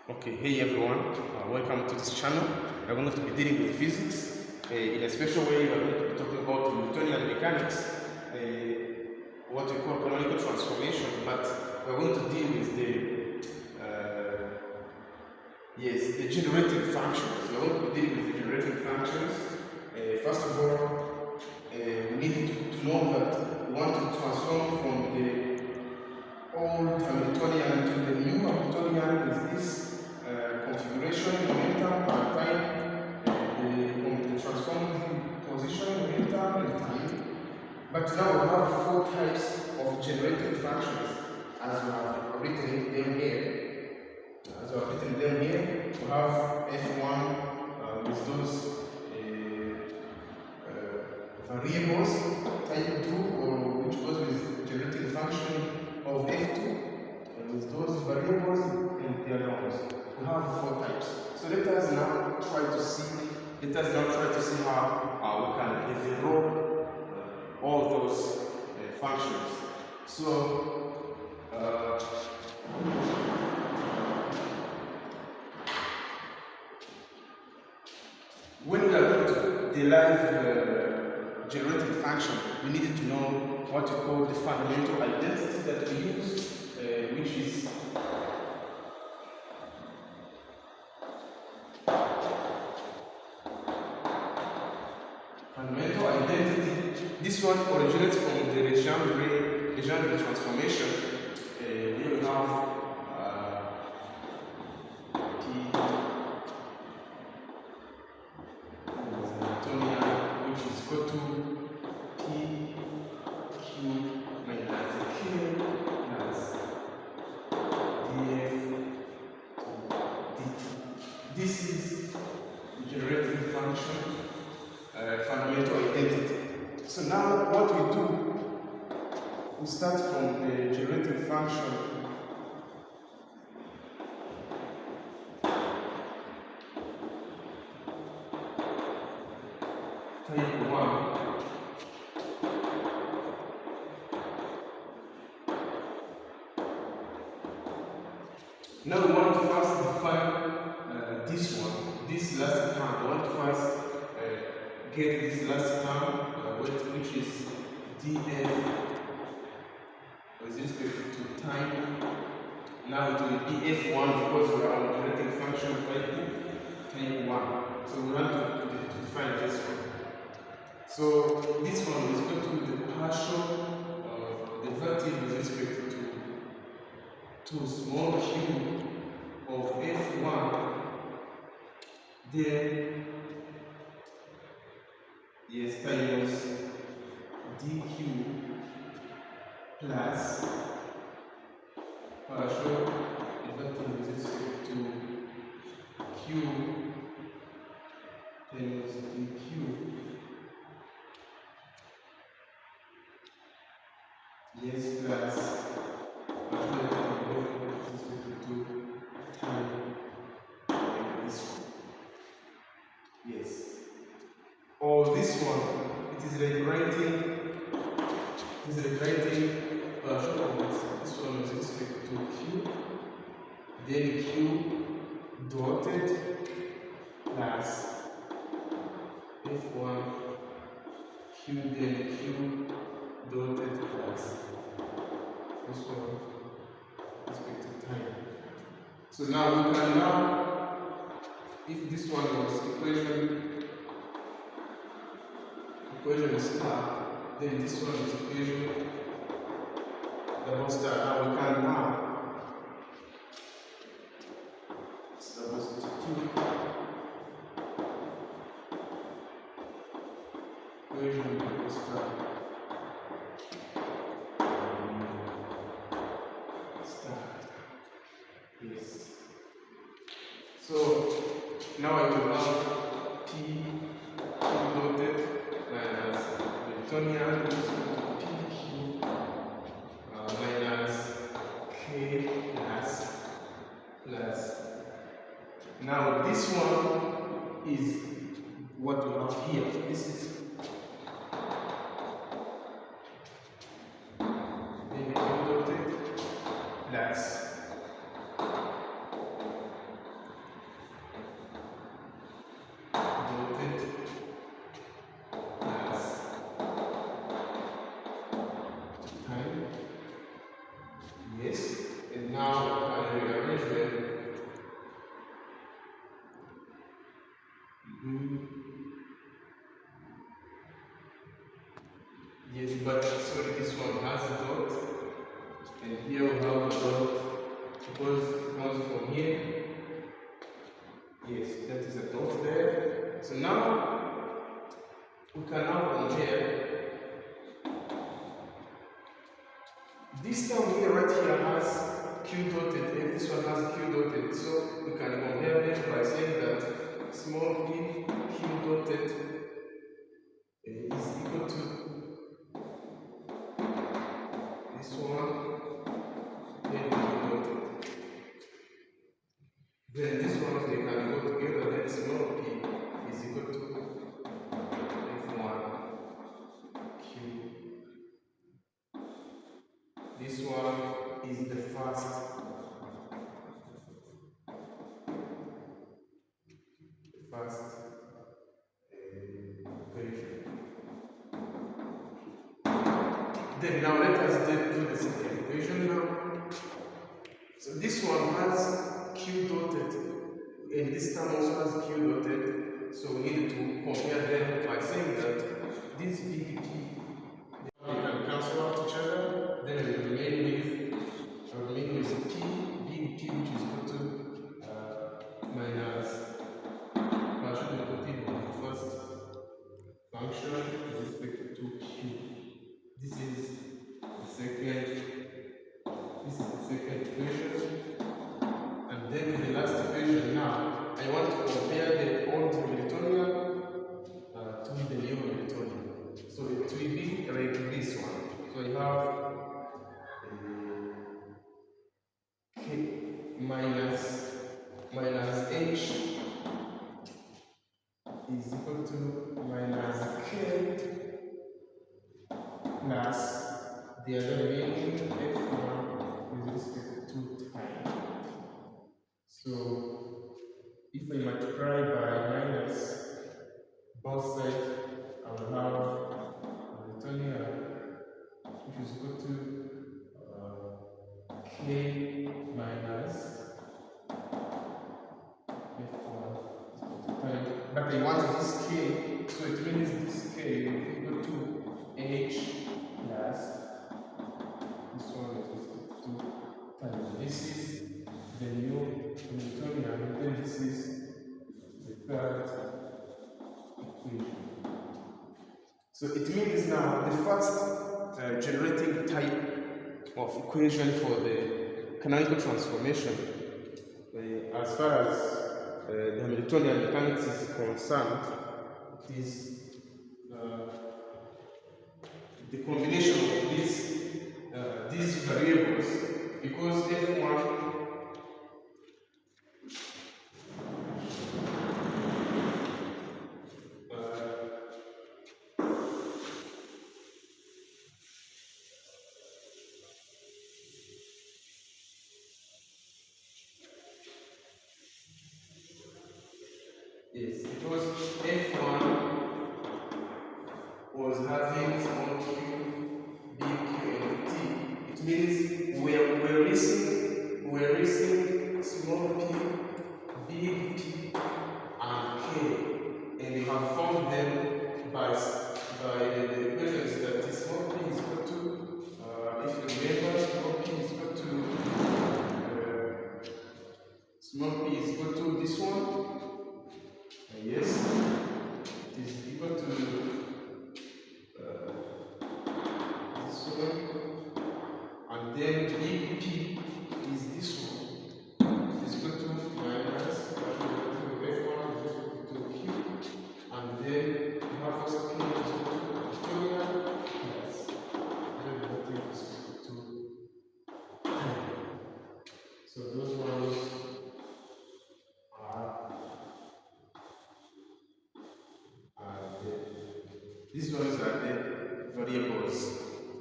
Okay, hey everyone, welcome to this channel. We're going to be dealing with physics. In a special way, we're going to be talking about Hamiltonian mechanics, what we call canonical transformation, but we're going to deal with the generating functions. We're going to be dealing with the generating functions. First of all, we need to know that we want to transform from the old Hamiltonian to the new Hamiltonian with this configuration, momentum, and time, the transformed position, momentum, and time. But now we have four types of generating functions as we have written them here. We have F1 with those variables, type 2, or which goes with generating function of F2, and with those variables and their norms. We have four types. So let us now try to see how we can develop all those functions. So when we are going to derive generating function, we needed to know what we call the fundamental identity that we use, which is fundamental identity. This one originates from the Legendre transformation. Here we have Hamiltonian, which is equal to P Q minus Q plus df dt. This is the generating function, fundamental identity. So now what we do, we start from the generating function type 1. Now we want to first define this last term. We want to first get this last term, which is df with respect to time. Now it will be f1 because we are generating function of time 1. So we want to define this one. So this one is equal to the partial derivative with respect to small q of f1, then times dq plus partial derivative with respect to q times dq plus partial derivative with respect to time like this one. Or this one, it is rewriting partial of this one with respect to q, then q dotted plus f1 q, then q dotted plus this one with respect to time. So now we can if this one was equation star, then this one is equation double star. Now we can substitute equation double star. So now I will have P dotted minus Hamiltonian is equal to PQ minus K plus. Now this one is what we have here. This is then dotted plus Yes, but sorry, this one has a dot, and here we have a dot because it comes from here. Yes, that is a dot there. So now we can now compare. This term here, right here, has Q dotted, and this one has Q dotted. So we can compare them by saying that small p Q dotted is equal to this one, then Q dotted. Then this one, they can go together, then small p is equal to F1 Q. This one is the first equation. Then now let us do the second equation now. So this one has Q dotted, and this term also has Q dotted. So we need to compare them by saying that this big P, they can cancel out each other. Then we remain with P, big P, which is equal to minus partial derivative of the first function with respect to Q. This is the second equation. And then the last equation now, I want to compare the old Hamiltonian to the new Hamiltonian. So it will be like this one. So I have K minus H is equal to minus K plus the other remaining F1 with respect to time. So if I multiply by minus both sides, I will have Hamiltonian, which is equal to K minus F1 time. But I want this K, so it means this K will be equal to H plus this one is equal to time. This is the new Hamiltonian, and then this is the third equation. So it means now the first generating type of equation for the canonical transformation, as far as the Hamiltonian mechanics is concerned, it is the combination of these variables, because F1 yes, because F1 was having small q, big Q, and T. It means we're raising small p, big P, and K, and we have found them by the equations that small p is equal to, if you remember, small p is equal to this one. Yes, it is equal to this one, and then big P is this one. It is equal to minus F1 is equal to Q, and then we have also Q is equal to Hamiltonian plus derivative is equal to 10. So those ones these ones are the variables,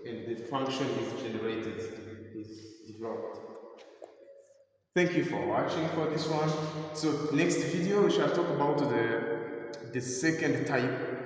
and the function is generated, is developed. Thank you for watching for this one. So next video we shall talk about the second type